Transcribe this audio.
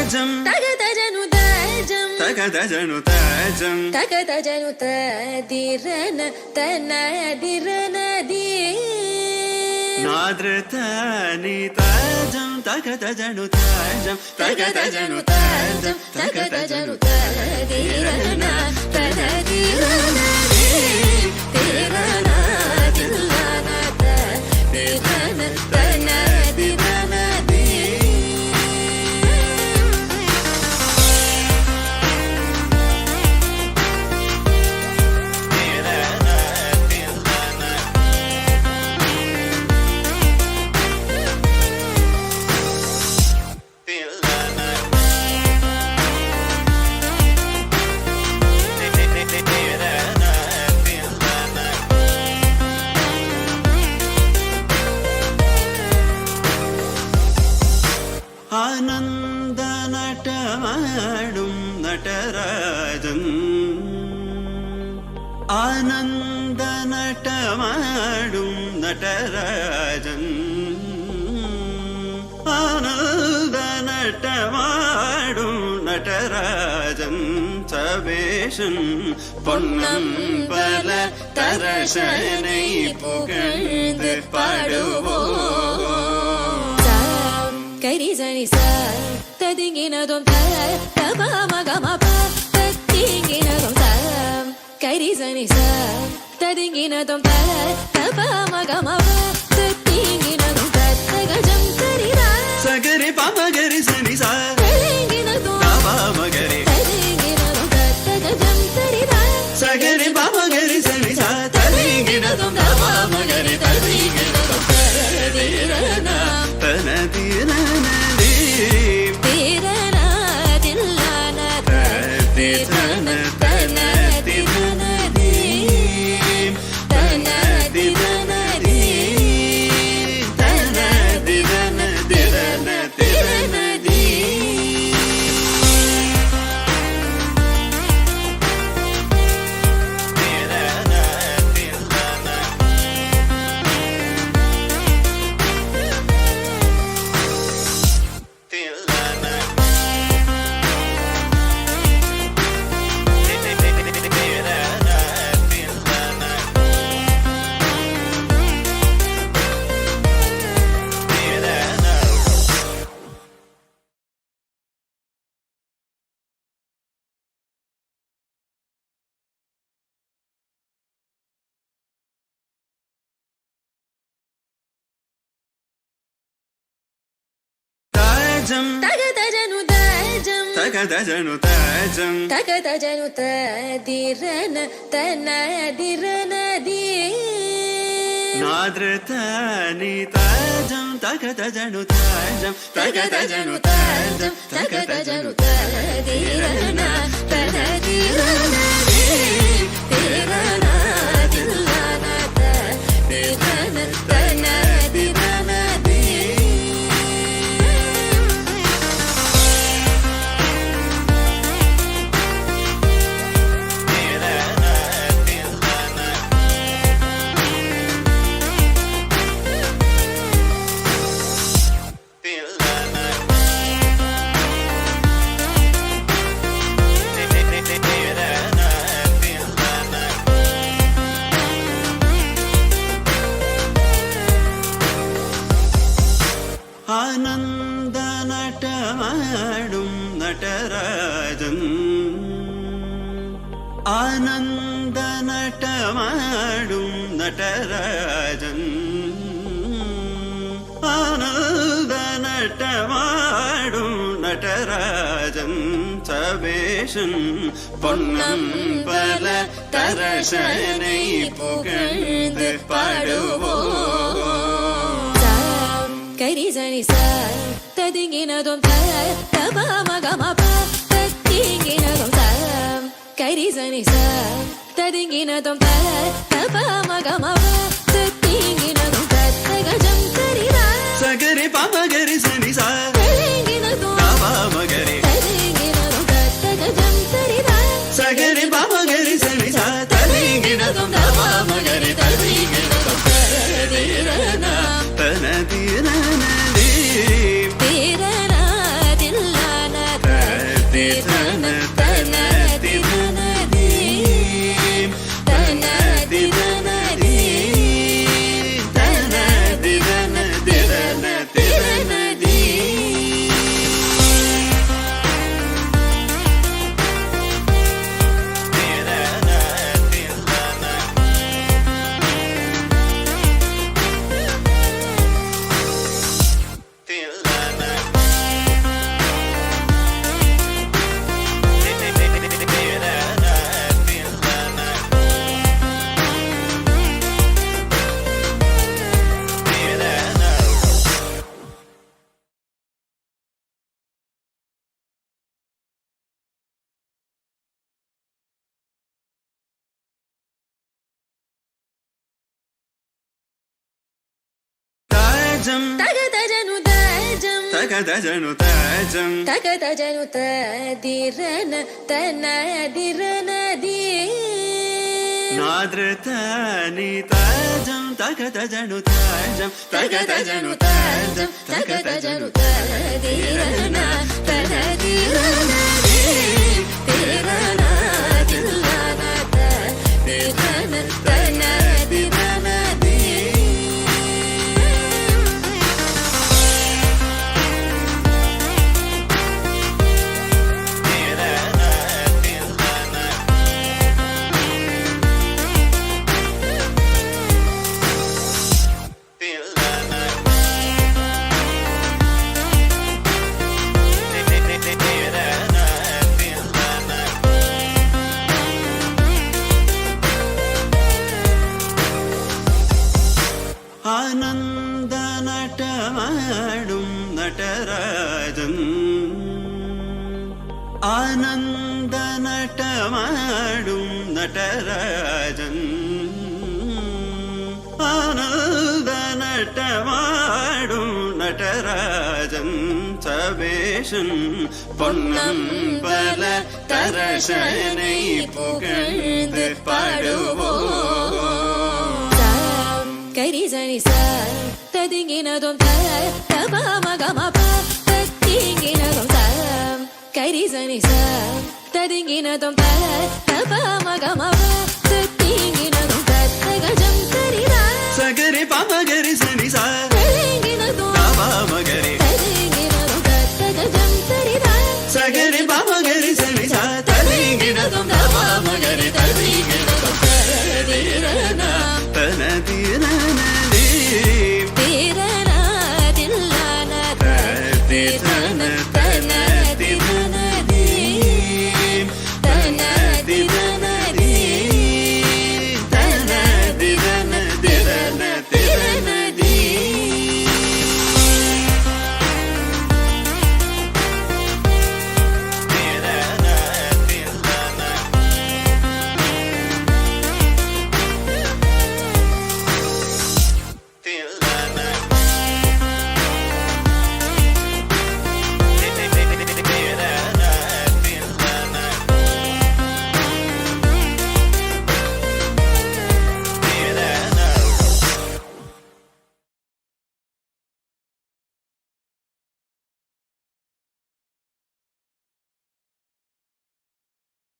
తాజం తగదజను తాజం తగదజను తాజం తగదజను తదిరన తనదిరనది నాద్రతని తాజం తగదజను తాజం తగదజను తాజం తగదజను తదిరన తనదిరనది తిరన తిల్లన తదిరన తనదిరనది ആനന്ദ നടമാടും നടരാജൻ ആനന്ദ നടമാടും നടരാജൻ ആനന്ദ നടമാടും നടരാജൻ സവേശൻ പൊന്നമ്പല തരശனை புகழ்ந்து பாடுவோம் கரிசனி சார் ததிங்கினதும் தபமகமப தத்திங்கினதும் தரம் கரிசனி சார் ததிங்கினதும் தபமகமப தத்திங்கினதும் தத்தகஜம் சரிதா சகரி பமகரி சனி சார் ததிங்கினதும் தபமகரி ததிங்கினதும் தத்தகஜம் சரிதா சகரி பமகரி சனி சார் ததிங்கினதும் தபமகரி ததிங்கினதும் தரதிரனா தனதிரனதி திரனா தில்லன திரன தனதிரனதி தனதிரனதி தனதிரனதிரனதிரனதி తగదజను తాజం తగదజను తాజం తగదజను తదిరన తనదిరనది నాద్రతని తాజం తగదజను తాజం తగదజను తాజం తగదజను తదిరన తనదిరనది తిరన తిల్లన తదిరన తనదిరనది ആനന്ദ നടമാടും നടരാജൻ ആനന്ദ നടമാടും നടരാജൻ ആനന്ദ നടമാടും നടരാജൻ സവേശൻ പൊന്നമ്പല തരശனை புகழ்ந்து பாடுவோம் கரிசனி சார் ததிங்கினதும் தபமகமப தத்திங்கினதும் தரம் கரிசனி சார் ததிங்கினதும் தபமகமப தத்திங்கினதும் தத்தகஜம் சரிதா சகரி பமகரி சனி சார் ததிங்கினதும் தபமகரி ததிங்கினதும் தத்தகஜம் சரிதா சகரி பமகரி சனி சார் ததிங்கினதும் தபமகரி ததிங்கினதும் தரதிரனா தனதிரனதி திரன தில்லன தாஜம் தகதஜனு தஜம் தகதஜனு தாஜம் தகதஜனு ததிரன தனதிரனதி நாத்ரதானி தாஜம் தகதஜனு தாஜம் தகதஜனு தாஜம் தகதஜனு ததிரன தனதிரனதி திரன தில்லன ததிரன தனதிரனதி ஆனந்த நடமாடும் நடராஜன் ஆனந்த நடமாடும் நடராஜன் ஆனந்த நடமாடும் நடராஜன் சபேஷன் பொன்னம்பல தரசனை புகழ்ந்து பாடுவோம் கரிசனி ச ததிங்கினதும் தபமகமப தத்திங்கினதும் கரிசனி ச ததிங்கினதும் தபமகமப